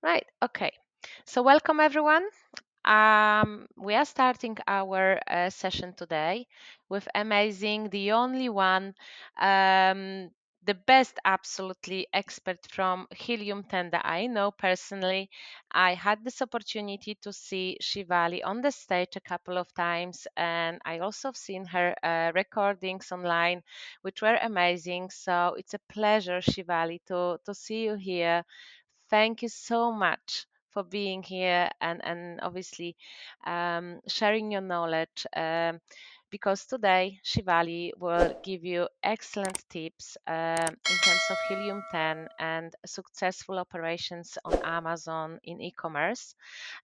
Right, okay. So welcome everyone. We are starting our session today with amazing, the only one, the best absolutely expert from Helium 10 that I know personally. I had this opportunity to see Shivali on the stage a couple of times, and I also have seen her recordings online, which were amazing. So it's a pleasure, Shivali, to see you here. Thank you so much for being here and obviously sharing your knowledge. Because today Shivali will give you excellent tips in terms of Helium 10 and successful operations on Amazon in e-commerce.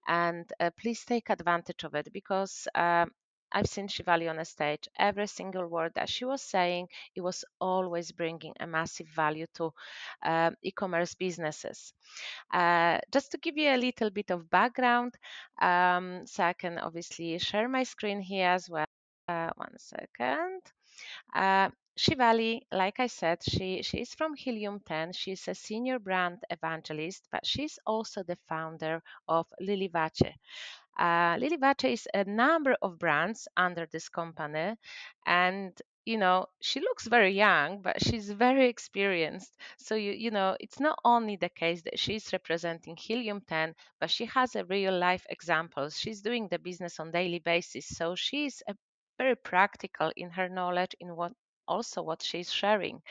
And please take advantage of it because I've seen Shivali on a stage. Every single word that she was saying, it was always bringing a massive value to e-commerce businesses. Just to give you a little bit of background, so I can obviously share my screen here as well. One second. Shivali, like I said, she is from Helium 10. She's a senior brand evangelist, but she's also the founder of Lilivace. Lilivace is a number of brands under this company, and she looks very young, but she's very experienced. So it's not only the case that she's representing Helium 10, but she has a real life examples. She's doing the business on daily basis, so she's very practical in her knowledge in what she's sharing.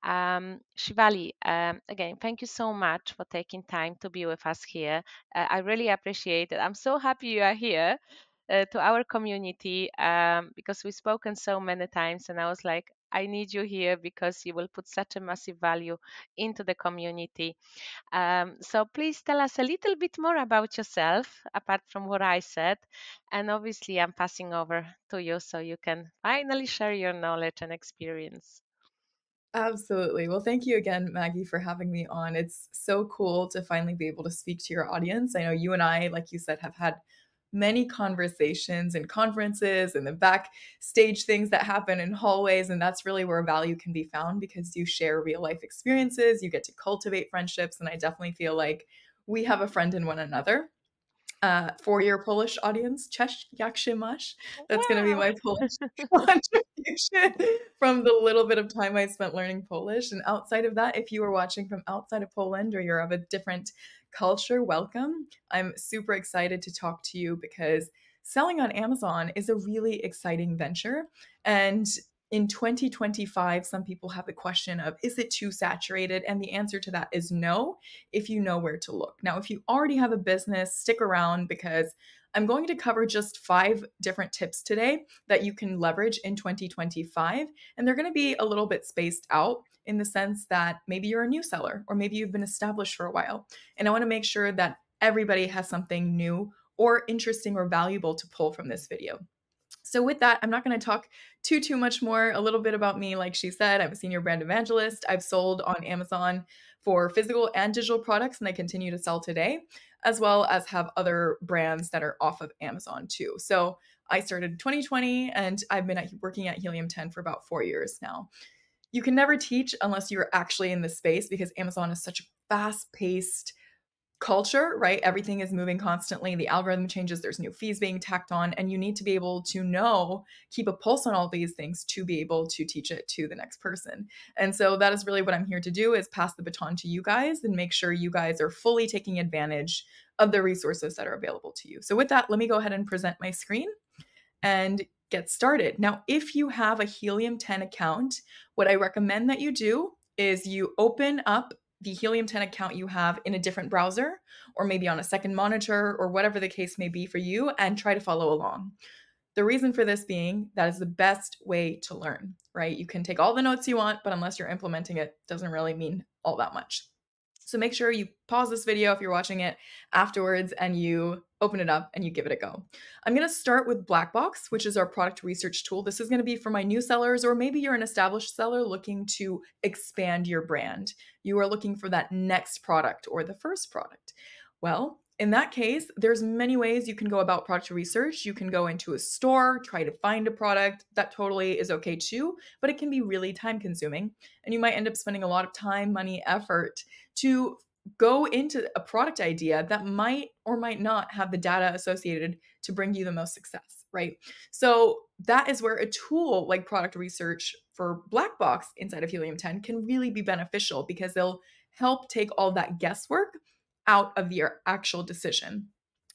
Shivali, again, thank you so much for taking time to be with us here. I really appreciate it. I'm so happy you are here to our community because we've spoken so many times, and I was like, I need you here because you will put such a massive value into the community. So please tell us a little bit more about yourself, apart from what I said. And obviously, I'm passing over to you so you can finally share your knowledge and experience. Absolutely. Well, thank you again, Maggie, for having me on. It's so cool to finally be able to speak to your audience. I know you and I, like you said, have had many conversations and conferences and the backstage things that happen in hallways. And that's really where value can be found because you share real life experiences, you get to cultivate friendships. And I definitely feel like we have a friend in one another. For your Polish audience, cześć, jak się masz? That's going to be Wow. my Polish contribution from the little bit of time I spent learning Polish. And outside of that, if you are watching from outside of Poland or you're of a different culture, welcome. I'm super excited to talk to you because selling on Amazon is a really exciting venture. And in 2025, some people have the question of, is it too saturated? And the answer to that is no, if you know where to look. Now, if you already have a business, stick around because I'm going to cover just 5 different tips today that you can leverage in 2025. And they're going to be a little bit spaced out in the sense that maybe you're a new seller or maybe you've been established for a while. And I want to make sure that everybody has something new or interesting or valuable to pull from this video. So with that, I'm not going to talk too much more. A little bit about me, like she said, I'm a senior brand evangelist. I've sold on Amazon for physical and digital products, and I continue to sell today, as well as have other brands that are off of Amazon too. So I started 2020, and I've been working at Helium 10 for about 4 years now. You can never teach unless you're actually in the space because Amazon is such a fast-paced culture, right? Everything is moving constantly. The algorithm changes, there's new fees being tacked on, and you need to be able to keep a pulse on all these things to be able to teach it to the next person. And so that is really what I'm here to do, is pass the baton to you guys and make sure you guys are fully taking advantage of the resources that are available to you. So with that, let me go ahead and present my screen and get started. Now, if you have a Helium 10 account, what I recommend that you do is you open up the Helium 10 account you have in a different browser, or maybe on a second monitor, or whatever the case may be for you, and try to follow along. The reason for this being that is the best way to learn, right? You can take all the notes you want, but unless you're implementing it, doesn't really mean all that much. So make sure you pause this video if you're watching it afterwards and you open it up and you give it a go. I'm going to start with Blackbox, which is our product research tool. This is going to be for my new sellers, or maybe you're an established seller looking to expand your brand. You are looking for that next product or the first product. Well, in that case, there's many ways you can go about product research. You can go into a store, try to find a product. That totally is okay too, but it can be really time consuming. And you might end up spending a lot of time, money, effort to go into a product idea that might or might not have the data associated to bring you the most success, right? So that is where a tool like product research for Blackbox inside of Helium 10 can really be beneficial, because they'll help take all that guesswork out of your actual decision.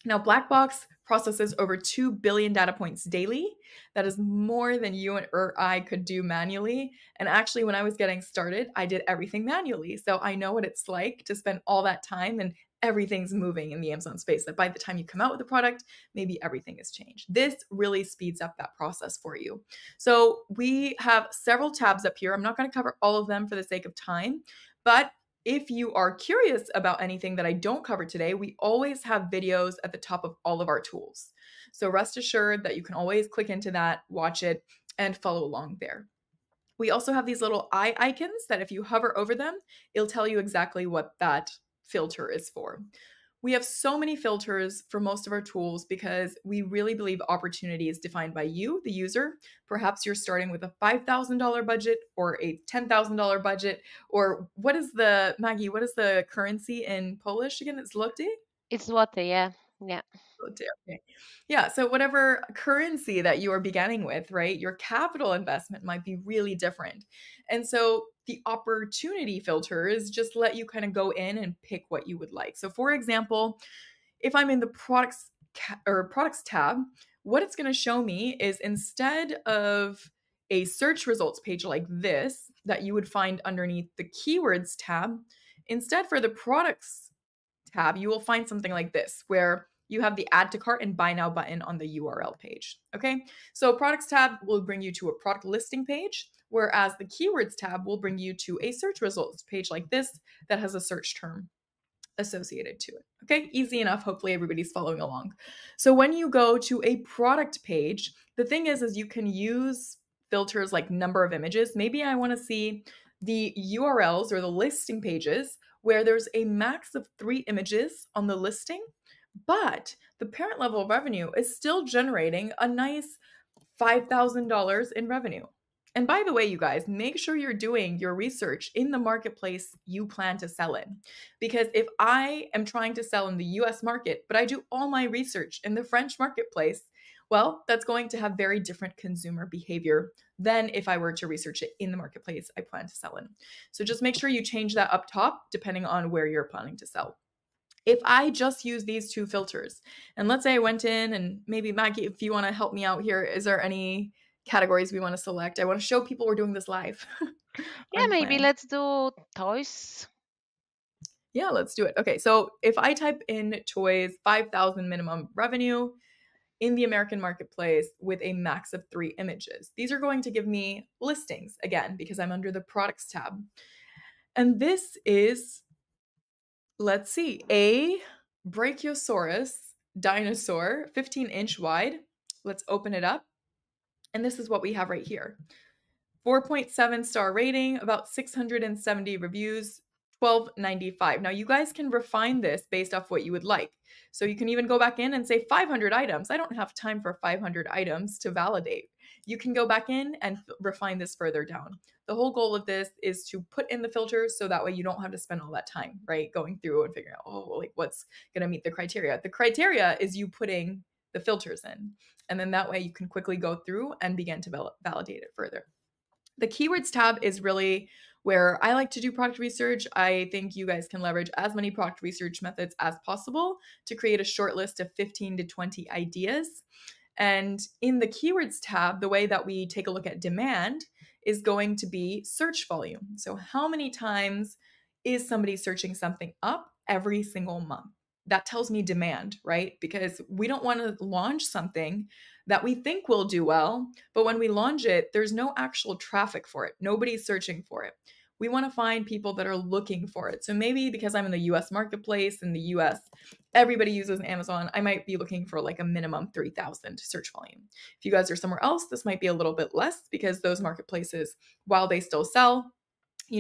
Now, Blackbox processes over 2 billion data points daily. That is more than you or I could do manually. And actually, when I was getting started, I did everything manually. So I know what it's like to spend all that time and everything's moving in the Amazon space, that by the time you come out with a product, maybe everything has changed. This really speeds up that process for you. So we have several tabs up here. I'm not going to cover all of them for the sake of time, but if you are curious about anything that I don't cover today, we always have videos at the top of all of our tools. So rest assured that you can always click into that, watch it, and follow along there. We also have these little eye icons that if you hover over them, it'll tell you exactly what that filter is for. We have so many filters for most of our tools because we really believe opportunity is defined by you, the user. Perhaps you're starting with a $5,000 budget or a $10,000 budget, or Maggie, what is the currency in Polish again? It's zloty? It's złoty, yeah. Yeah. Okay. Yeah, so whatever currency that you are beginning with, right, your capital investment might be really different. And so the opportunity filters just let you kind of go in and pick what you would like. So for example, if I'm in the products tab, what it's going to show me is, instead of a search results page like this that you would find underneath the keywords tab, instead for the products tab, you will find something like this, where you have the add to cart and buy now button on the URL page. Okay, so products tab will bring you to a product listing page, whereas the keywords tab will bring you to a search results page like this that has a search term associated to it. Okay, easy enough. Hopefully everybody's following along. So when you go to a product page, the thing is you can use filters like number of images. Maybe I want to see the URLs or the listing pages where there's a max of 3 images on the listing, but the parent level of revenue is still generating a nice $5,000 in revenue. And by the way, you guys, make sure you're doing your research in the marketplace you plan to sell in. Because if I am trying to sell in the US market, but I do all my research in the French marketplace, well, that's going to have very different consumer behavior than if I were to research it in the marketplace I plan to sell in. So just make sure you change that up top depending on where you're planning to sell. If I just use these 2 filters, and let's say I went in, and maybe Maggie, if you want to help me out here, is there any categories we want to select? I want to show people we're doing this live. Yeah, maybe let's do toys. Yeah, let's do it. Okay, so if I type in toys, 5,000 minimum revenue in the American marketplace with a max of 3 images, these are going to give me listings again because I'm under the products tab. And this is, let's see, a Brachiosaurus dinosaur, 15-inch wide. Let's open it up. And this is what we have right here. 4.7 star rating, about 670 reviews, $12.95. Now you guys can refine this based off what you would like. So you can even go back in and say 500 items. I don't have time for 500 items to validate. You can go back in and refine this further down. The whole goal of this is to put in the filters so that way you don't have to spend all that time, right? Going through and figuring out, like what's going to meet the criteria. The criteria is you putting the filters in. And then that way you can quickly go through and begin to validate it further. The keywords tab is really where I like to do product research. I think you guys can leverage as many product research methods as possible to create a short list of 15 to 20 ideas. And in the keywords tab, the way that we take a look at demand is going to be search volume. So how many times is somebody searching something up every single month? That tells me demand, right? Because we don't want to launch something that we think will do well, but when we launch it, there's no actual traffic for it. Nobody's searching for it. We want to find people that are looking for it. So maybe because I'm in the US marketplace, in the US, everybody uses Amazon, I might be looking for like a minimum 3,000 search volume. If you guys are somewhere else, this might be a little bit less because those marketplaces, while they still sell,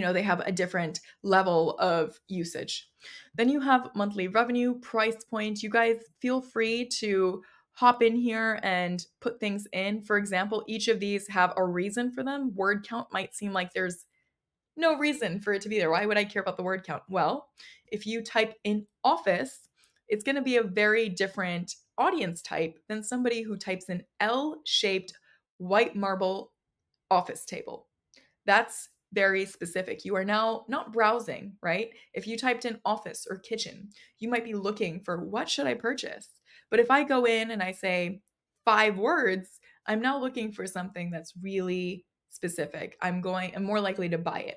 they have a different level of usage. Then you have monthly revenue, price point. You guys feel free to hop in here and put things in. For example, each of these have a reason for them. Word count might seem like there's no reason for it to be there. Why would I care about the word count? Well, if you type in office, it's going to be a very different audience type than somebody who types in L-shaped white marble office table. That's very specific. You are now not browsing, right? If you typed in office or kitchen, you might be looking for what should I purchase? But if I go in and I say 5 words, I'm now looking for something that's really specific. I'm more likely to buy it.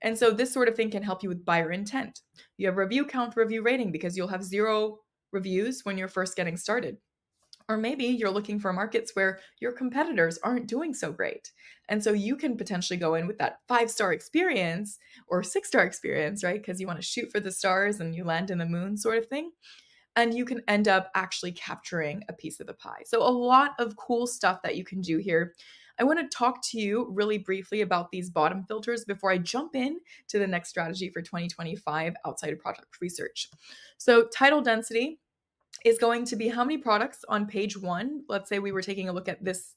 And so this sort of thing can help you with buyer intent. You have review count, review rating, because you'll have 0 reviews when you're first getting started. Or maybe you're looking for markets where your competitors aren't doing so great. And so you can potentially go in with that 5-star experience or 6-star experience, right? Because you want to shoot for the stars and you land in the moon sort of thing. And you can end up actually capturing a piece of the pie. So a lot of cool stuff that you can do here. I want to talk to you really briefly about these bottom filters before I jump in to the next strategy for 2025 outside of product research. So title density is going to be how many products on page 1. Let's say we were taking a look at this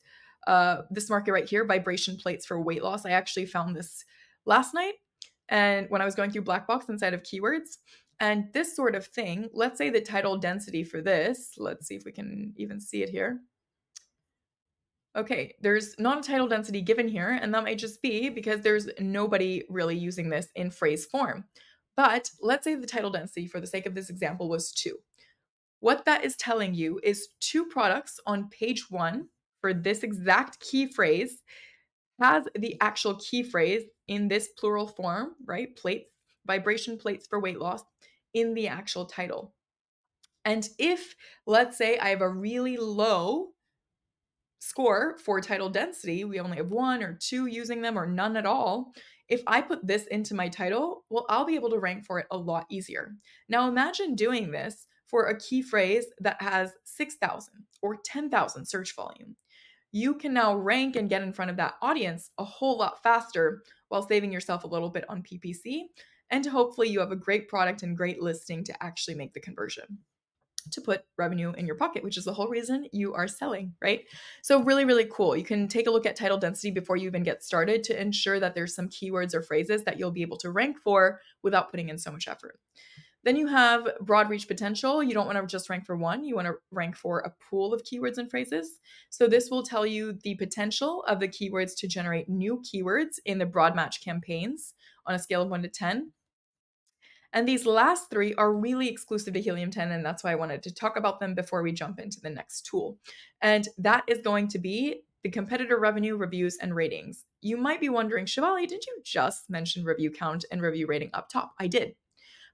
market right here, vibration plates for weight loss. I actually found this last night, and when I was going through Blackbox inside of keywords. And this sort of thing, let's say the title density for this, let's see if we can even see it here. Okay, there's not a title density given here, and that might just be because there's nobody really using this in phrase form. But let's say the title density, for the sake of this example, was 2. What that is telling you is 2 products on page 1 for this exact key phrase has the actual key phrase in this plural form, right? Plates, vibration plates for weight loss in the actual title. And if, let's say, I have a really low score for title density, we only have 1 or 2 using them or none at all. If I put this into my title, well, I'll be able to rank for it a lot easier. Now imagine doing this for a key phrase that has 6,000 or 10,000 search volume. You can now rank and get in front of that audience a whole lot faster while saving yourself a little bit on PPC, and hopefully you have a great product and great listing to actually make the conversion to put revenue in your pocket, which is the whole reason you are selling, right? So really, really cool. You can take a look at title density before you even get started to ensure that there's some keywords or phrases that you'll be able to rank for without putting in so much effort. Then you have broad reach potential. You don't want to just rank for one. You want to rank for a pool of keywords and phrases. So this will tell you the potential of the keywords to generate new keywords in the broad match campaigns on a scale of 1 to 10. And these last 3 are really exclusive to Helium 10, and that's why I wanted to talk about them before we jump into the next tool. And that is going to be the competitor revenue, reviews, and ratings. You might be wondering, Shivali, did you just mention review count and review rating up top? I did.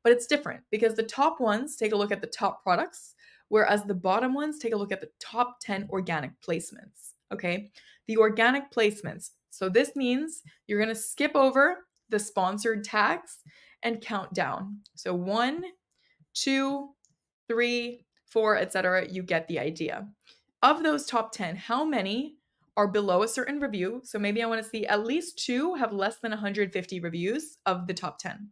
But it's different because the top ones take a look at the top products, whereas the bottom ones take a look at the top 10 organic placements, okay? The organic placements. So this means you're going to skip over the sponsored tags and count down. So 1, 2, 3, 4, etc. You get the idea. Of those top 10, how many are below a certain review? So maybe I want to see at least 2 have less than 150 reviews of the top 10.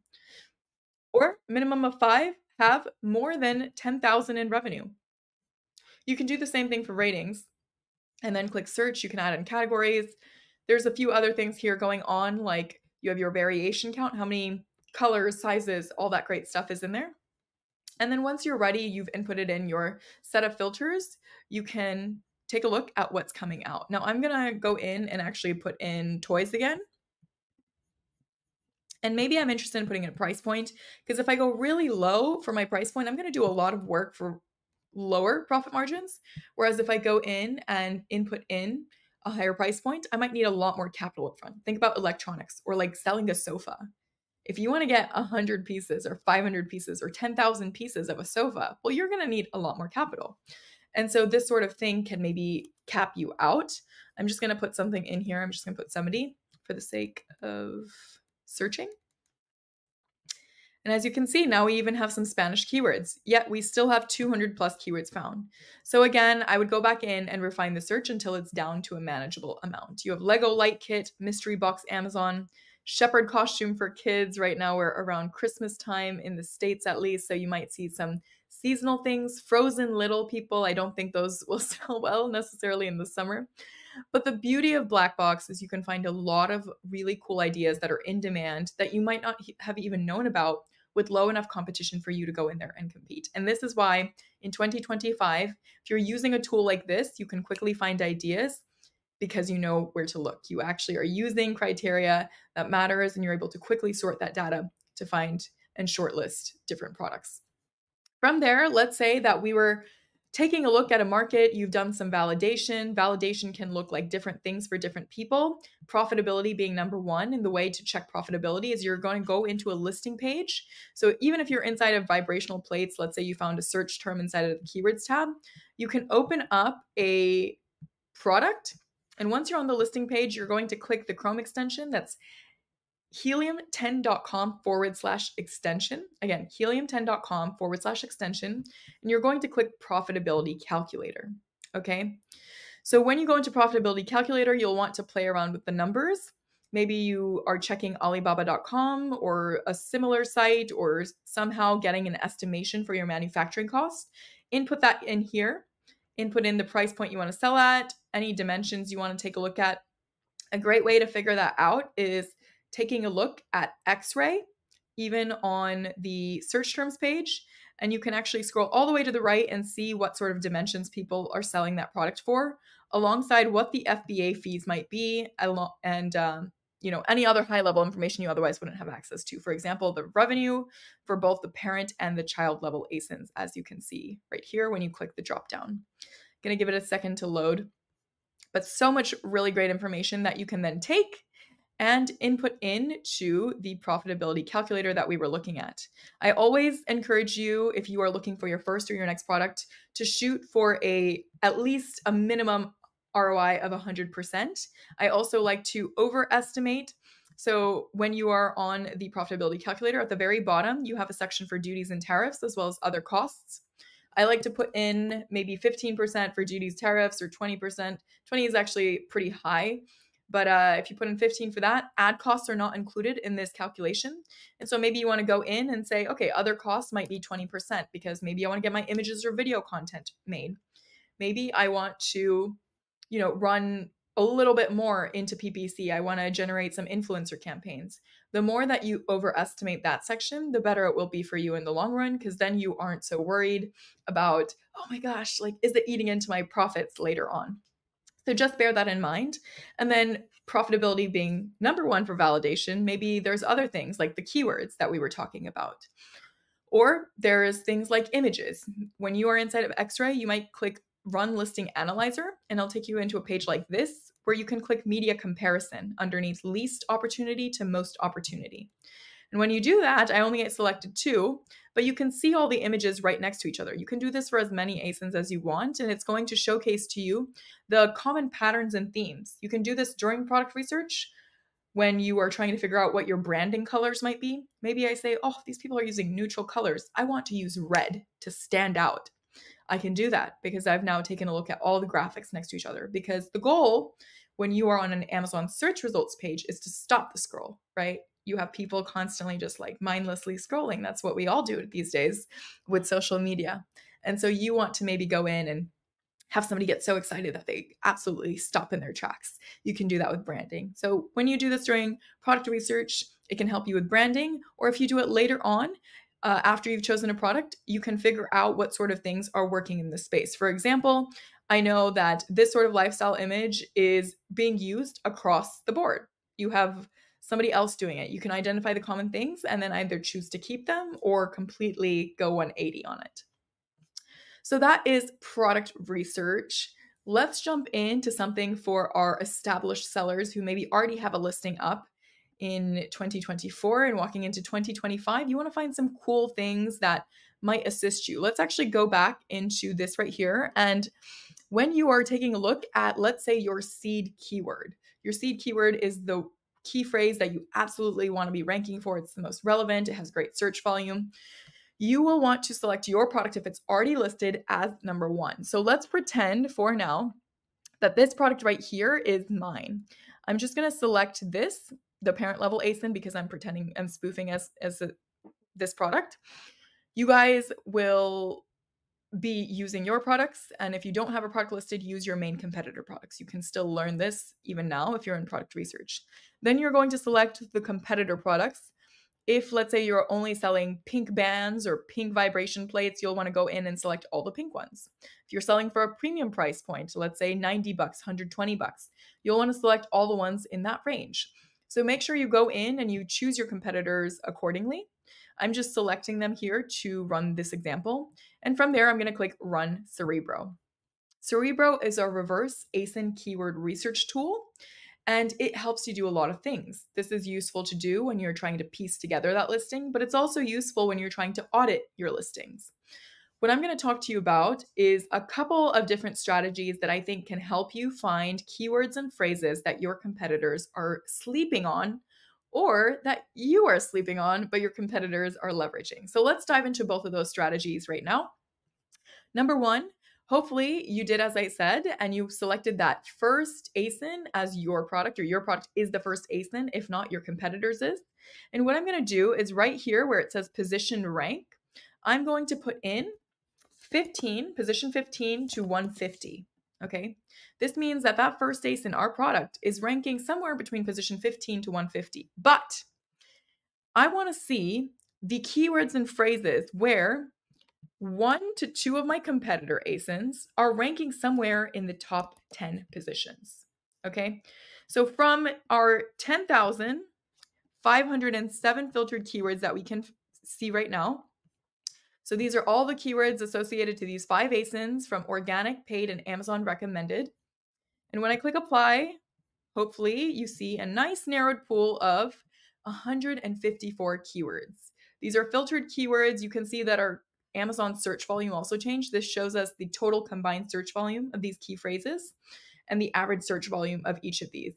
Or minimum of 5 have more than 10,000 in revenue. You can do the same thing for ratings and then click search. You can add in categories. There's a few other things here going on, like you have your variation count, how many colors, sizes, all that great stuff is in there. And then once you're ready, you've inputted in your set of filters, you can take a look at what's coming out. Now I'm gonna go in and actually put in toys again. And maybe I'm interested in putting in a price point, because if I go really low for my price point, I'm going to do a lot of work for lower profit margins. Whereas if I go in and input in a higher price point, I might need a lot more capital up front. Think about electronics or like selling a sofa. If you want to get 100 pieces or 500 pieces or 10,000 pieces of a sofa, well, you're going to need a lot more capital. And so this sort of thing can maybe cap you out. I'm just going to put something in here. I'm just going to put 70 for the sake of searching. And as you can see, now we even have some Spanish keywords, yet we still have 200 plus keywords found. So again, I would go back in and refine the search until it's down to a manageable amount. You have Lego Light Kit, Mystery Box Amazon, shepherd costume for kids. Right now we're around Christmas time in the States at least, so you might see some seasonal things. Frozen little people, I don't think those will sell well necessarily in the summer. But the beauty of Blackbox is you can find a lot of really cool ideas that are in demand that you might not have even known about, with low enough competition for you to go in there and compete. And this is why in 2025, if you're using a tool like this, you can quickly find ideas because you know where to look. You actually are using criteria that matters, and you're able to quickly sort that data to find and shortlist different products. From there, let's say that we were taking a look at a market, you've done some validation. Validation can look like different things for different people. Profitability being number one, and the way to check profitability is you're going to go into a listing page. So even if you're inside of vibrational plates, let's say you found a search term inside of the keywords tab, you can open up a product. And once you're on the listing page, you're going to click the Chrome extension that's helium10.com/extension. Again, helium10.com/extension. And you're going to click Profitability Calculator. Okay. So when you go into Profitability Calculator, you'll want to play around with the numbers. Maybe you are checking Alibaba.com or a similar site, or somehow getting an estimation for your manufacturing cost. Input that in here. Input in the price point you want to sell at, any dimensions you want to take a look at. A great way to figure that out is taking a look at X-ray, even on the search terms page. And you can actually scroll all the way to the right and see what sort of dimensions people are selling that product for, alongside what the FBA fees might be, and any other high-level information you otherwise wouldn't have access to. For example, the revenue for both the parent and the child level ASINs, as you can see right here when you click the drop-down. Gonna give it a second to load. But so much really great information that you can then take and input into the profitability calculator that we were looking at. I always encourage you, if you are looking for your first or your next product, to shoot for at least a minimum ROI of 100%. I also like to overestimate. So when you are on the profitability calculator, at the very bottom, you have a section for duties and tariffs, as well as other costs. I like to put in maybe 15% for duties, tariffs, or 20%. 20 is actually pretty high. But if you put in 15 for that, ad costs are not included in this calculation. And so maybe you want to go in and say, okay, other costs might be 20% because maybe I want to get my images or video content made. Maybe I want to, run a little bit more into PPC. I want to generate some influencer campaigns. The more that you overestimate that section, the better it will be for you in the long run, because then you aren't so worried about, oh my gosh, is it eating into my profits later on? So just bear that in mind. And then profitability being number one for validation, maybe there's other things like the keywords that we were talking about. Or there's things like images. When you are inside of X-Ray, you might click Run Listing Analyzer, and it'll take you into a page like this where you can click Media Comparison underneath least opportunity to most opportunity. And when you do that, I only get selected 2, but you can see all the images right next to each other. You can do this for as many ASINs as you want, and it's going to showcase to you the common patterns and themes. You can do this during product research when you are trying to figure out what your branding colors might be. Maybe I say, oh, these people are using neutral colors. I want to use red to stand out. I can do that because I've now taken a look at all the graphics next to each other, because the goal when you are on an Amazon search results page is to stop the scroll, right? You have people constantly just mindlessly scrolling. That's what we all do these days with social media. And so you want to maybe go in and have somebody get so excited that they absolutely stop in their tracks. You can do that with branding. So when you do this during product research, it can help you with branding. Or if you do it later on, after you've chosen a product, you can figure out what sort of things are working in this space. For example, I know that this sort of lifestyle image is being used across the board. You have somebody else doing it. You can identify the common things and then either choose to keep them or completely go 180 on it. So that is product research. Let's jump into something for our established sellers who maybe already have a listing up in 2024 and walking into 2025. You want to find some cool things that might assist you. Let's actually go back into this right here. And when you are taking a look at, let's say, your seed keyword is the key phrase that you absolutely want to be ranking for. It's the most relevant. It has great search volume. You will want to select your product if it's already listed as number 1. So let's pretend for now that this product right here is mine. I'm just going to select this the parent level ASIN because I'm spoofing as this product. You guys will be using your products, and if you don't have a product listed, use your main competitor products. You can still learn this even now if you're in product research. Then you're going to select the competitor products. If, let's say, you're only selling pink bands or pink vibration plates, you'll want to go in and select all the pink ones. If you're selling for a premium price point, let's say $90, $120, you'll want to select all the ones in that range. So make sure you go in and you choose your competitors accordingly. I'm just selecting them here to run this example. And from there, I'm going to click Run Cerebro. Cerebro is a reverse ASIN keyword research tool, and it helps you do a lot of things. This is useful to do when you're trying to piece together that listing, but it's also useful when you're trying to audit your listings. What I'm going to talk to you about is a couple of different strategies that I think can help you find keywords and phrases that your competitors are sleeping on, or that you are sleeping on, but your competitors are leveraging. So let's dive into both of those strategies right now. Number one, hopefully you did as I said, and you selected that first ASIN as your product, or your product is the first ASIN, if not your competitors is. And what I'm going to do is right here where it says position rank, I'm going to put in position 15 to 150. Okay, this means that that first ASIN, our product, is ranking somewhere between position 15 to 150. But I want to see the keywords and phrases where 1 to 2 of my competitor ASINs are ranking somewhere in the top 10 positions. Okay, so from our 10,507 filtered keywords that we can see right now, so these are all the keywords associated to these 5 ASINs from organic, paid, and Amazon recommended. And when I click apply, hopefully you see a nice narrowed pool of 154 keywords. These are filtered keywords. You can see that our Amazon search volume also changed. This shows us the total combined search volume of these key phrases and the average search volume of each of these.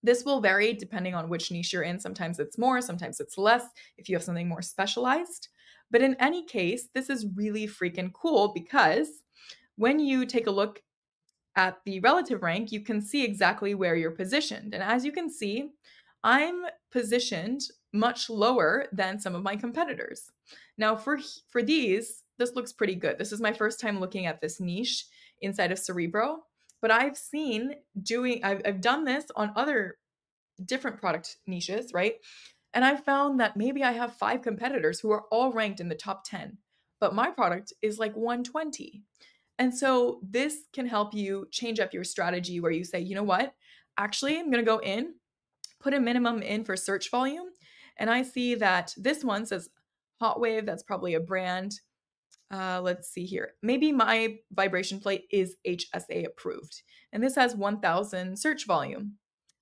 This will vary depending on which niche you're in. Sometimes it's more, sometimes it's less if you have something more specialized. But in any case, this is really freaking cool because when you take a look at the relative rank, you can see exactly where you're positioned. And as you can see, I'm positioned much lower than some of my competitors. Now for these, this looks pretty good. This is my first time looking at this niche inside of Cerebro, but I've done this on other different product niches, right? And I found that maybe I have 5 competitors who are all ranked in the top 10, but my product is like 120. And so this can help you change up your strategy where you say, you know what, actually, I'm going to go in, put a minimum in for search volume. And I see that this one says Hot Wave. That's probably a brand. Let's see here. Maybe my vibration plate is HSA approved. And this has 1,000 search volume.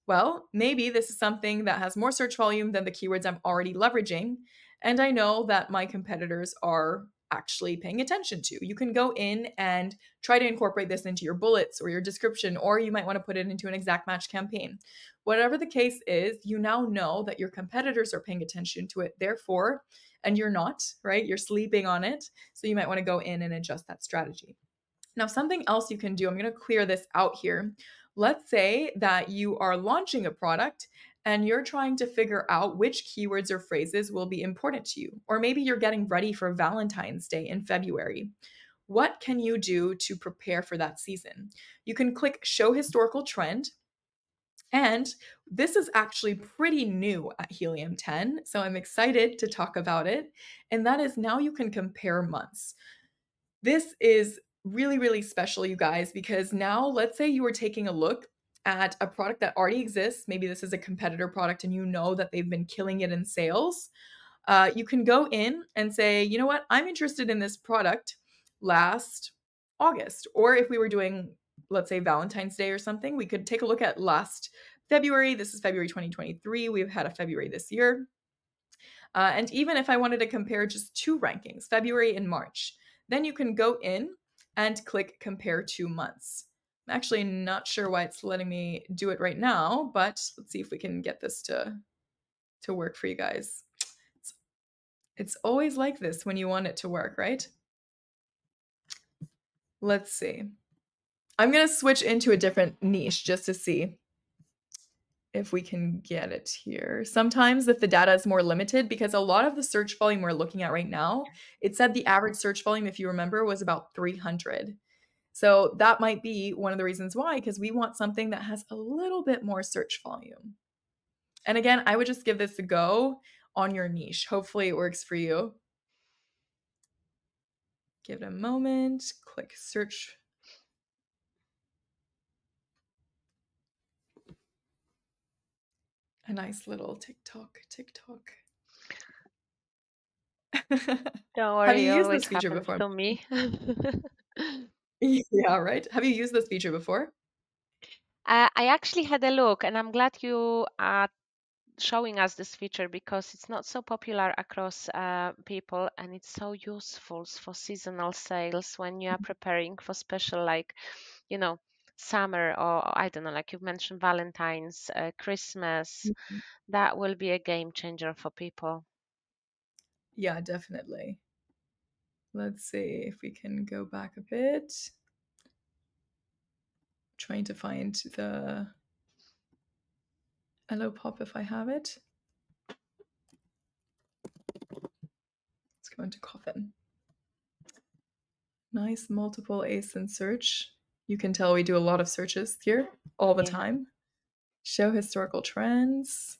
Well, maybe this is something that has more search volume than the keywords I'm already leveraging. And I know that my competitors are actually paying attention to. You can go in and try to incorporate this into your bullets or your description, or you might want to put it into an exact match campaign. Whatever the case is, you now know that your competitors are paying attention to it. Therefore, and you're not, right? You're sleeping on it. So you might want to go in and adjust that strategy. Now, something else you can do, I'm going to clear this out here. Let's say that you are launching a product and you're trying to figure out which keywords or phrases will be important to you. Or maybe you're getting ready for Valentine's Day in February. What can you do to prepare for that season? You can click Show Historical Trend. And this is actually pretty new at Helium 10, so I'm excited to talk about it. And that is now you can compare months. This is really, really special, you guys, because now let's say you were taking a look at a product that already exists. Maybe this is a competitor product and you know that they've been killing it in sales. You can go in and say, you know what, I'm interested in this product last August. Or if we were doing, let's say, Valentine's Day or something, we could take a look at last February. This is February 2023. We've had a February this year. And even if I wanted to compare just 2 rankings, February and March, then you can go in and click Compare 2 months. I'm actually not sure why it's letting me do it right now, but let's see if we can get this to work for you guys. It's always like this when you want it to work, right? Let's see. I'm going to switch into a different niche just to see. if we can get it here. Sometimes if the data is more limited, because a lot of the search volume we're looking at right now, it said the average search volume, if you remember, was about 300. So that might be one of the reasons why, because we want something that has a little bit more search volume. And again, I would just give this a go on your niche. Hopefully it works for you. Give it a moment, click search. A nice little TikTok. Don't Have worry, you it used always this feature happens before? to me. Yeah, right. Have you used this feature before? I actually had a look, and I'm glad you are showing us this feature because it's not so popular across people, and it's so useful for seasonal sales when you are preparing for special, like, you know, summer, or I don't know, like you mentioned, Valentine's, Christmas. Mhm. That will be a game changer for people. Yeah, definitely. Let's see if we can go back a bit. Trying to find the hello pop if I have it. Let's go into coffin. Nice multiple ASIN search. You can tell we do a lot of searches here all the Yeah. time. Show historical trends.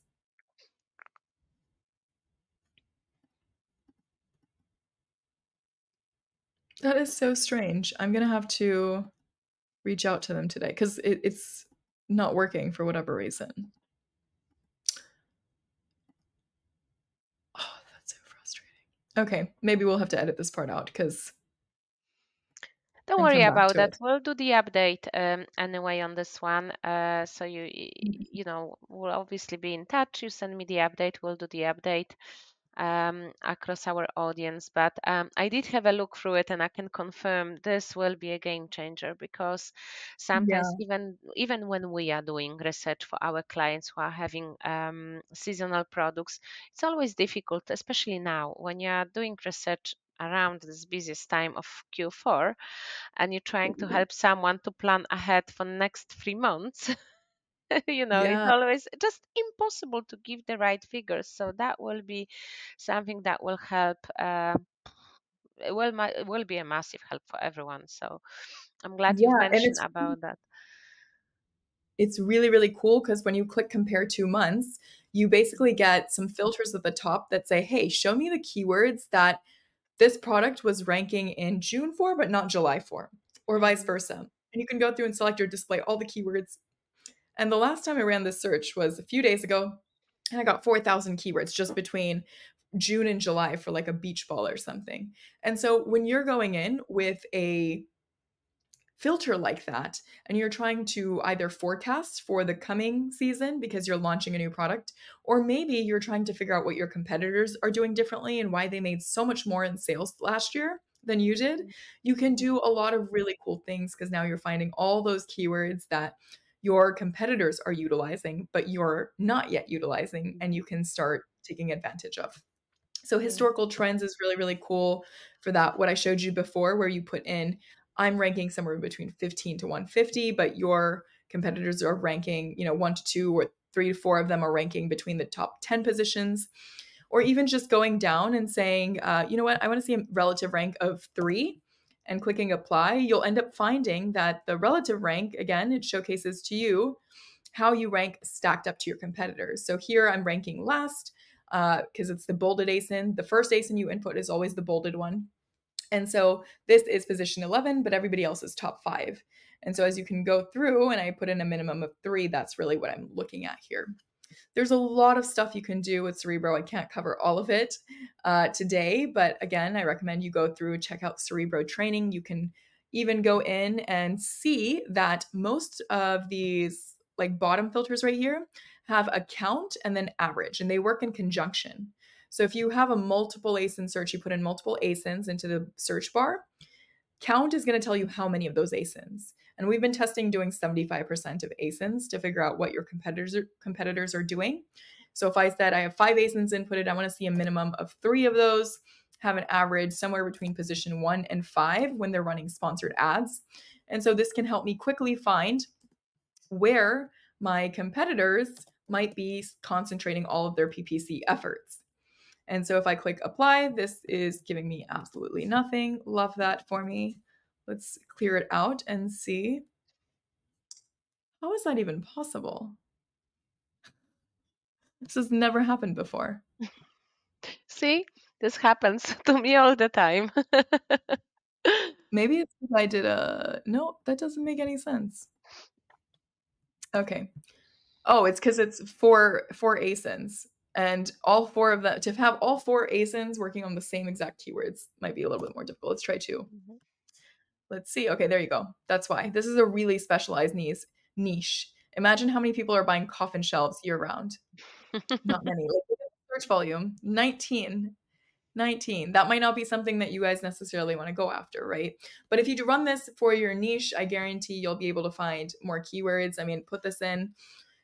That is so strange. I'm going to have to reach out to them today because it's not working for whatever reason. Oh, that's so frustrating. Okay, maybe we'll have to edit this part out because Don't and worry come back about to that. it. We'll do the update anyway on this one. So Mhm. you know, we'll obviously be in touch. You send me the update. We'll do the update across our audience. But I did have a look through it, and I can confirm this will be a game changer because sometimes Yeah, even when we are doing research for our clients who are having seasonal products, it's always difficult, especially now when you are doing research around this busiest time of Q4 and you're trying to help someone to plan ahead for next 3 months. It's yeah, always just impossible to give the right figures. So that will be something that will help. It will be a massive help for everyone. So I'm glad you've yeah. And mentioned about that. it's really, really cool because when you click compare 2 months, you basically get some filters at the top that say, hey, show me the keywords that this product was ranking in June for, but not July for, or vice Mhm. versa. And you can go through and select or display all the keywords. And the last time I ran this search was a few days ago, and I got 4,000 keywords just between June and July for like a beach ball or something. And so when you're going in with a filter like that and you're trying to either forecast for the coming season because you're launching a new product, or maybe you're trying to figure out what your competitors are doing differently and why they made so much more in sales last year than you did, you can Mhm. do a lot of really cool things because now you're finding all those keywords that your competitors are utilizing but you're not yet utilizing, and you can start taking advantage of. So Yeah. historical trends is really, really cool for that. What I showed you before, where you put in, I'm ranking somewhere between 15 to 150, but your competitors are ranking, 1 to 2 or 3 to 4 of them are ranking between the top 10 positions, or even just going down and saying, you know what, I want to see a relative rank of 3 and clicking apply. You'll end up finding that the relative rank, again, it showcases to you how you rank stacked up to your competitors. So here I'm ranking last because it's the bolded ASIN. The first ASIN you input is always the bolded one. And so this is position 11, but everybody else is top 5. And so as you can go through, and I put in a minimum of 3, that's really what I'm looking at here. There's a lot of stuff you can do with Cerebro. I can't cover all of it today, but again, I recommend you go through, check out Cerebro training. You can even go in and see that most of these like bottom filters right here have a count and then average, and they work in conjunction. So if you have a multiple ASIN search, you put in multiple ASINs into the search bar, count is going to tell you how many of those ASINs. And we've been testing doing 75% of ASINs to figure out what your competitors are doing. So if I said I have 5 ASINs inputted, I want to see a minimum of 3 of those have an average somewhere between position 1 and 5 when they're running sponsored ads. And so this can help me quickly find where my competitors might be concentrating all of their PPC efforts. And so if I click apply, this is giving me absolutely nothing. Love that for me. Let's clear it out and see. How is that even possible? This has never happened before. See, this happens to me all the time. Maybe it's because I did no, that doesn't make any sense. Okay. Oh, it's because it's four ASINs. And all four of them, to have all four ASINs working on the same exact keywords might be a little bit more difficult. Let's try two. Let's see. Okay, there you go. That's why. This is a really specialized niche. Imagine how many people are buying coffin shelves year round. Not many. Like, search volume, 19. That might not be something that you guys necessarily want to go after, right? But if you do run this for your niche, I guarantee you'll be able to find more keywords. I mean, put this in.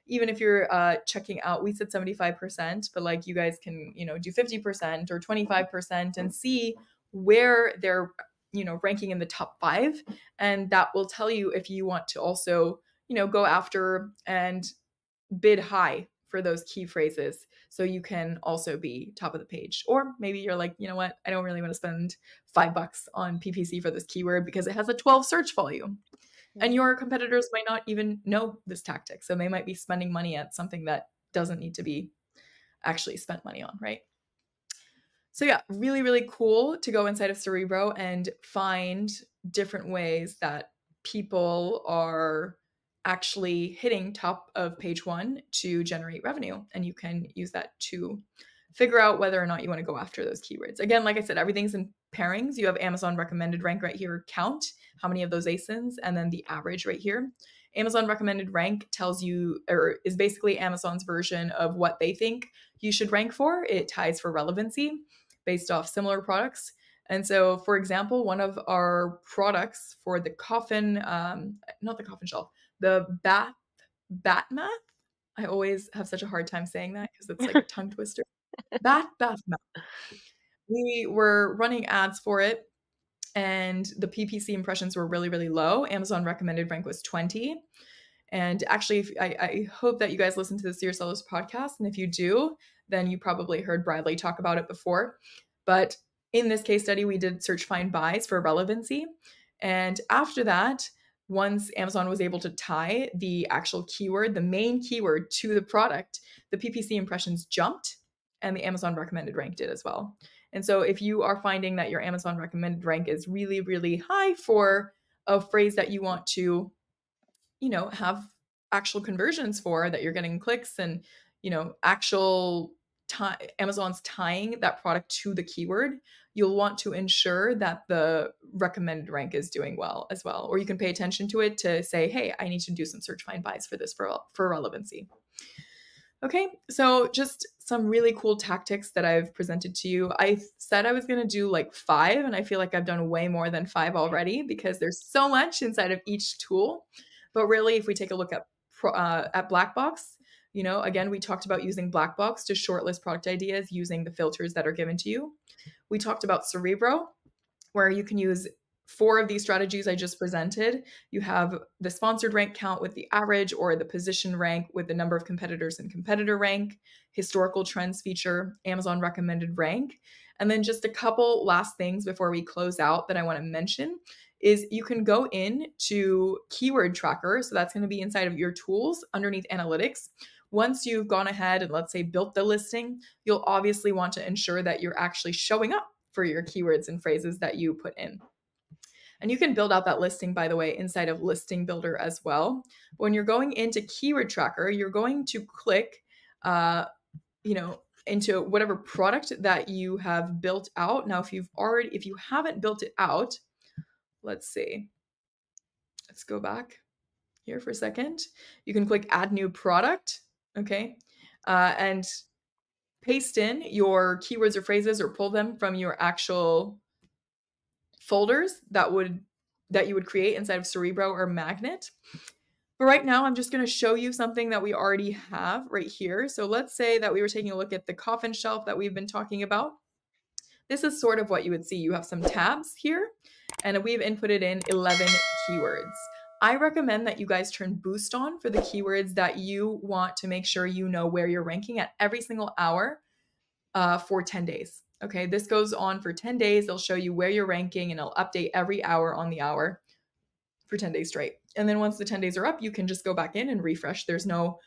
Even if you're checking out, we said 75%, but like you guys can, do 50% or 25% and see where they're, ranking in the top 5. And that will tell you if you want to also, go after and bid high for those key phrases so you can also be top of the page. Or maybe you're like, you know what, I don't really want to spend $5 on PPC for this keyword because it has a 12 search volume. And your competitors might not even know this tactic. So they might be spending money at something that doesn't need to be actually spent money on, right? So yeah, really, really cool to go inside of Cerebro and find different ways that people are actually hitting top of page 1 to generate revenue. And you can use that to figure out whether or not you want to go after those keywords. Again, like I said, everything's in pairings. You have Amazon recommended rank right here, count how many of those ASINs, and then the average right here. Amazon recommended rank tells you, or is basically Amazon's version of what they think you should rank for. It ties for relevancy based off similar products. And so, for example, one of our products for the coffin, not the coffin shelf, the bat math. I always have such a hard time saying that because it's like a tongue twister. Bath math. We were running ads for it, and the PPC impressions were really, really low. Amazon recommended rank was 20. And actually, I hope that you guys listen to the Serious Sellers podcast. And if you do, then you probably heard Bradley talk about it before. But in this case study, we did search find buys for relevancy. And after that, once Amazon was able to tie the actual keyword, the main keyword, to the product, the PPC impressions jumped, and the Amazon recommended rank did as well. And so if you are finding that your Amazon recommended rank is really, really high for a phrase that you want to, have actual conversions for, that you're getting clicks and, actual Amazon's tying that product to the keyword, you'll want to ensure that the recommended rank is doing well as well. Or you can pay attention to it to say, hey, I need to do some search find buys for this for relevancy. Okay, so just some really cool tactics that I've presented to you. I said I was going to do like 5, and I feel like I've done way more than 5 already because there's so much inside of each tool. But really, if we take a look at Blackbox, again, we talked about using Blackbox to shortlist product ideas using the filters that are given to you. We talked about Cerebro, where you can use 4 of these strategies I just presented. You have the sponsored rank count with the average, or the position rank with the number of competitors and competitor rank, historical trends feature, Amazon recommended rank. And then just a couple last things before we close out that I want to mention is you can go in to keyword tracker. So that's going to be inside of your tools underneath analytics. Once you've gone ahead and, let's say, built the listing, you'll obviously want to ensure that you're actually showing up for your keywords and phrases that you put in. And you can build out that listing, by the way, inside of Listing Builder as well. When you're going into Keyword Tracker, you're going to click, into whatever product that you have built out. Now, if you haven't built it out, let's see. Let's go back here for a second. You can click Add New Product, okay, and paste in your keywords or phrases, or pull them from your actual folders that you would create inside of Cerebro or Magnet. But right now, I'm just going to show you something that we already have right here. So let's say that we were taking a look at the coffin shelf that we've been talking about. This is sort of what you would see. You have some tabs here, and we've inputted in 11 keywords. I recommend that you guys turn boost on for the keywords that you want to make sure you know where you're ranking at every single hour for 10 days. Okay, this goes on for 10 days. It'll show you where you're ranking and it'll update every hour on the hour for 10 days straight. And then once the 10 days are up, you can just go back in and refresh. There's no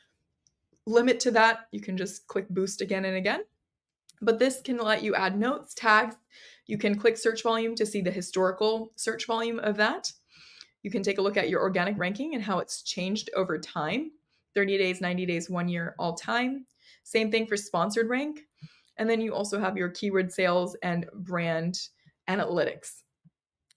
limit to that. You can just click boost again and again. But this can let you add notes, tags. You can click search volume to see the historical search volume of that. You can take a look at your organic ranking and how it's changed over time, 30 days, 90 days, 1 year, all time. Same thing for sponsored rank. And then you also have your keyword sales and brand analytics.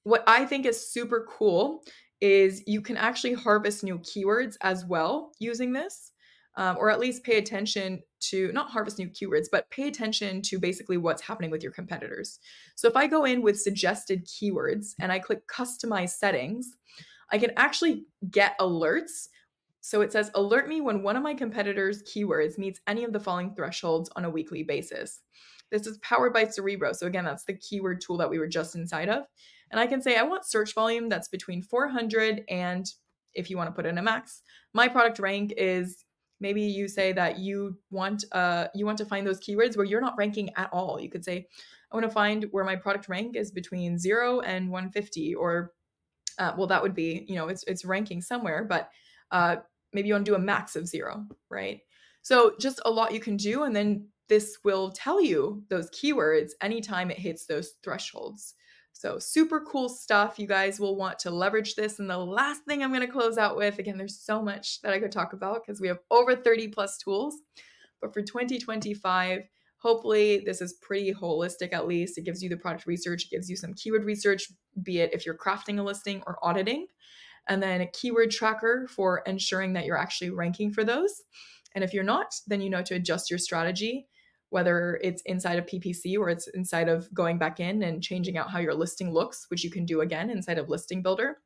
What I think is super cool is you can actually harvest new keywords as well using this, or at least pay attention to, not harvest new keywords, but pay attention to basically what's happening with your competitors. So if I go in with suggested keywords and I click customize settings, I can actually get alerts. So it says, alert me when one of my competitors' keywords meets any of the following thresholds on a weekly basis. This is powered by Cerebro. So again, that's the keyword tool that we were just inside of. And I can say, I want search volume that's between 400 and, if you want to put in a max, my product rank is, maybe you say that you want to find those keywords where you're not ranking at all. You could say, I want to find where my product rank is between 0 and 150, or well, that would be, it's ranking somewhere, but maybe you want to do a max of 0, right? So just a lot you can do. And then this will tell you those keywords anytime it hits those thresholds. So super cool stuff. You guys will want to leverage this. And the last thing I'm going to close out with, again, there's so much that I could talk about because we have over 30 plus tools. But for 2025, hopefully this is pretty holistic. At least it gives you the product research, it gives you some keyword research, be it if you're crafting a listing or auditing, and then a keyword tracker for ensuring that you're actually ranking for those. And if you're not, then you know to adjust your strategy, whether it's inside of PPC or it's inside of going back in and changing out how your listing looks, which you can do again inside of Listing Builder.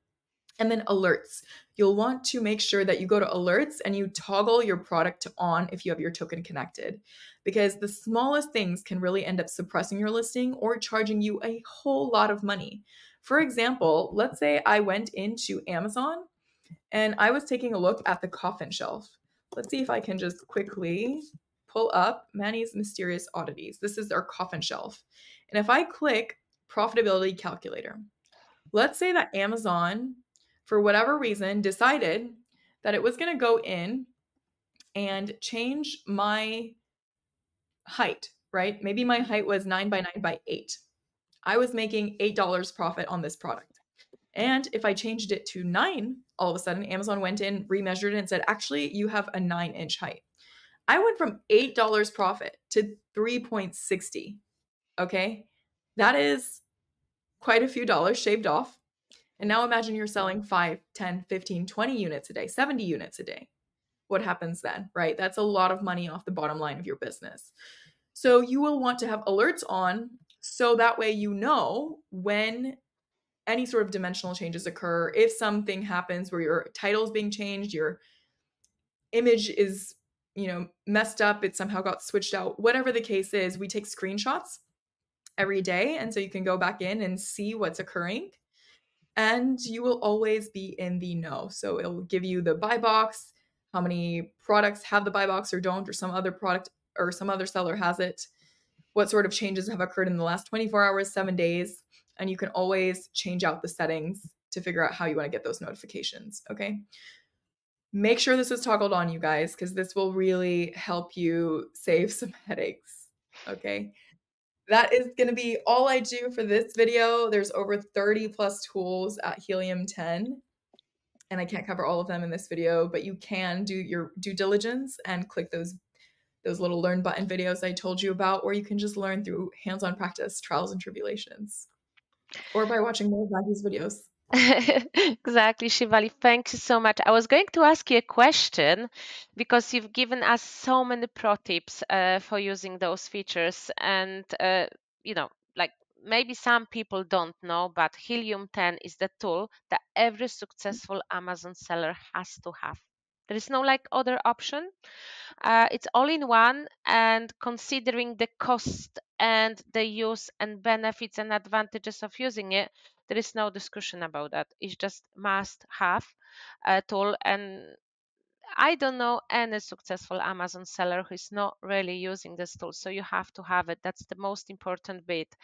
And then alerts. You'll want to make sure that you go to alerts and you toggle your product to on if you have your token connected, because the smallest things can really end up suppressing your listing or charging you a whole lot of money. For example, let's say I went into Amazon and I was taking a look at the coffin shelf. Let's see if I can just quickly pull up Manny's Mysterious Oddities. This is our coffin shelf. And if I click Profitability Calculator, let's say that Amazon, for whatever reason, decided that it was going to go in and change my height, right? Maybe my height was 9 by 9 by 8. I was making $8 profit on this product. And if I changed it to 9, all of a sudden, Amazon went in, remeasured it, and said, actually, you have a 9-inch height. I went from $8 profit to 3.60. Okay. That is quite a few dollars shaved off. And now imagine you're selling 5, 10, 15, 20 units a day, 70 units a day. What happens then, right? That's a lot of money off the bottom line of your business. So you will want to have alerts on so that way you know when any sort of dimensional changes occur. If something happens where your title is being changed, your image is, messed up, it somehow got switched out, whatever the case is, we take screenshots every day. And so you can go back in and see what's occurring. And you will always be in the know. So it'll give you the buy box, how many products have the buy box or don't, or some other product or some other seller has it, what sort of changes have occurred in the last 24 hours, 7 days. And you can always change out the settings to figure out how you want to get those notifications. Okay. Make sure this is toggled on, you guys, because this will really help you save some headaches. Okay. That is going to be all I do for this video. There's over 30 plus tools at Helium 10, and I can't cover all of them in this video, but you can do your due diligence and click those little learn button videos I told you about, or you can just learn through hands-on practice, trials and tribulations, or by watching more of Maggie's videos. Exactly, Shivali. Thank you so much. I was going to ask you a question because you've given us so many pro tips for using those features, and like maybe some people don't know, but Helium 10 is the tool that every successful Amazon seller has to have. There is no like other option. It's all in one, and considering the cost and the use and benefits and advantages of using it, There is no discussion about that. It's just must have tool. And I don't know any successful Amazon seller who is not really using this tool. So you have to have it. That's the most important bit.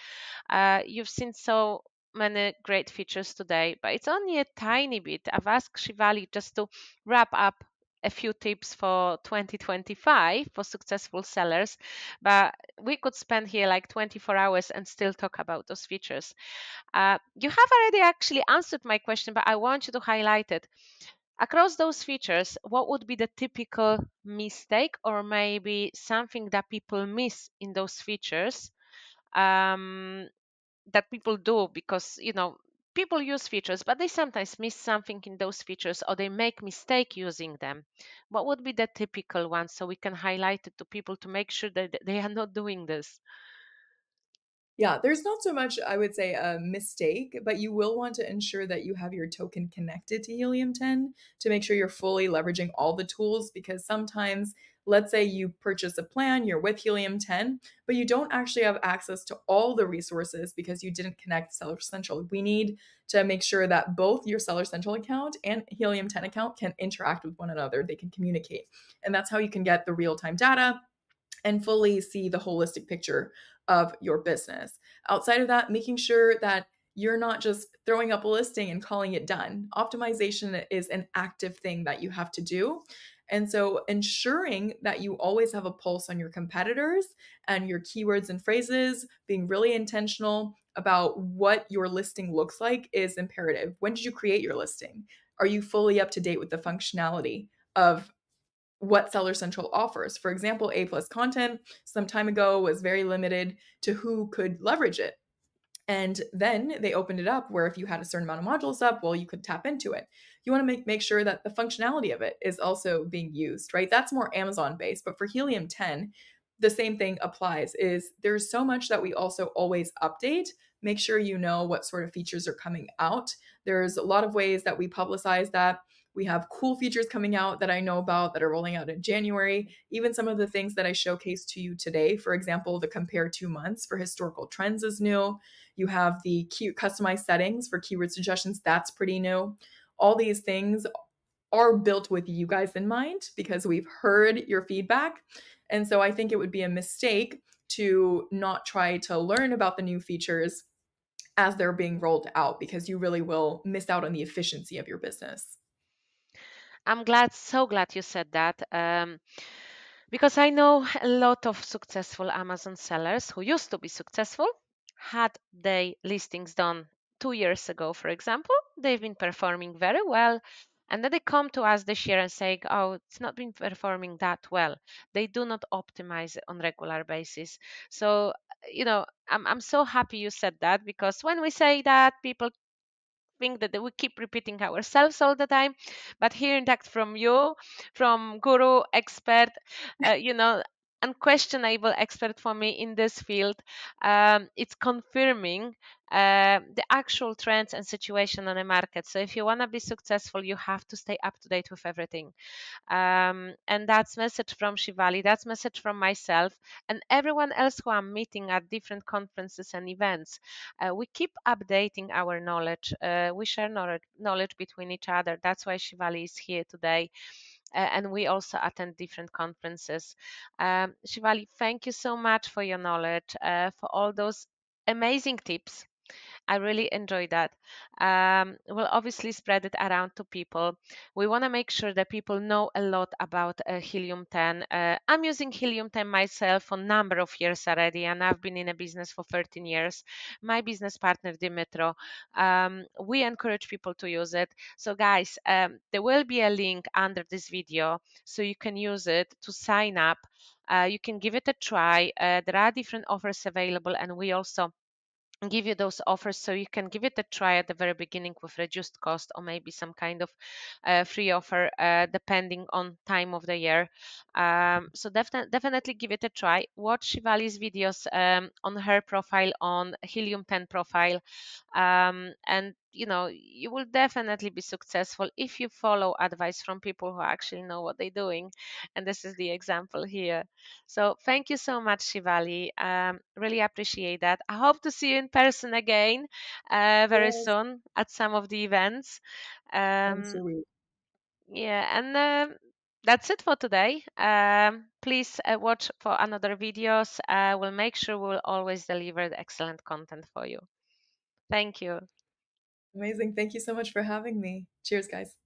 You've seen so many great features today, but it's only a tiny bit. I've asked Shivali just to wrap up a few tips for 2025 for successful sellers, but we could spend here like 24 hours and still talk about those features. You have already actually answered my question, but I want you to highlight it. Across those features, what would be the typical mistake or maybe something that people miss in those features, that people do? Because people use features, but they sometimes miss something in those features, or they make mistake using them. What would be the typical one, so we can highlight it to people to make sure that they are not doing this? Yeah, there's not so much, I would say, a mistake, but you will want to ensure that you have your token connected to Helium 10 to make sure you're fully leveraging all the tools. Because sometimes, let's say you purchase a plan, you're with Helium 10, but you don't actually have access to all the resources because you didn't connect Seller Central. We need to make sure that both your Seller Central account and Helium 10 account can interact with one another, they can communicate. And that's how you can get the real time data and fully see the holistic picture of your business. Outside of that, making sure that you're not just throwing up a listing and calling it done. Optimization is an active thing that you have to do. And so ensuring that you always have a pulse on your competitors and your keywords and phrases, being really intentional about what your listing looks like is imperative. When did you create your listing? Are you fully up to date with the functionality of what Seller Central offers? For example, A plus content some time ago was very limited to who could leverage it. And then they opened it up where if you had a certain amount of modules up, well, you could tap into it. You want to make sure that the functionality of it is also being used, right? That's more Amazon based. But for Helium 10, the same thing applies. Is there's so much that we also always update. Make sure you know what sort of features are coming out. There's a lot of ways that we publicize that. We have cool features coming out that I know about that are rolling out in January. Even some of the things that I showcased to you today, for example, the compare 2 months for historical trends is new. You have the customized settings for keyword suggestions. That's pretty new. All these things are built with you guys in mind because we've heard your feedback. And so I think it would be a mistake to not try to learn about the new features as they're being rolled out, because you really will miss out on the efficiency of your business. I'm glad, so glad you said that. Because I know a lot of successful Amazon sellers who used to be successful, had their listings done 2 years ago, for example. They've been performing very well. And then they come to us this year and say, oh, it's not been performing that well. They do not optimize it on regular basis. So, I'm so happy you said that, because when we say that, people think that we keep repeating ourselves all the time. But hearing that from you, from guru expert, uh, you know unquestionable expert for me in this field, it's confirming the actual trends and situation on the market. So if you want to be successful, you have to stay up to date with everything. And that's message from Shivali, that's message from myself and everyone else who I'm meeting at different conferences and events. We keep updating our knowledge. We share knowledge between each other. That's why Shivali is here today. And we also attend different conferences. Shivali, thank you so much for your knowledge, for all those amazing tips. I really enjoy that. We'll obviously spread it around to people. We want to make sure that people know a lot about Helium 10. I'm using Helium 10 myself for a number of years already, and I've been in a business for 13 years. My business partner, Dimitro, we encourage people to use it. So guys, there will be a link under this video so you can use it to sign up. You can give it a try. There are different offers available, and we also give you those offers so you can give it a try at the very beginning with reduced cost, or maybe some kind of free offer depending on time of the year. So definitely give it a try. Watch Shivali's videos on her profile, on Helium 10 profile, and you will definitely be successful if you follow advice from people who actually know what they're doing. And this is the example here. So thank you so much, Shivali. Really appreciate that. I hope to see you in person again very Yes, soon at some of the events. I'm um, sure we yeah, and that's it for today. Please watch for another videos. We'll make sure we'll always deliver the excellent content for you. Thank you. Amazing. Thank you so much for having me. Cheers, guys.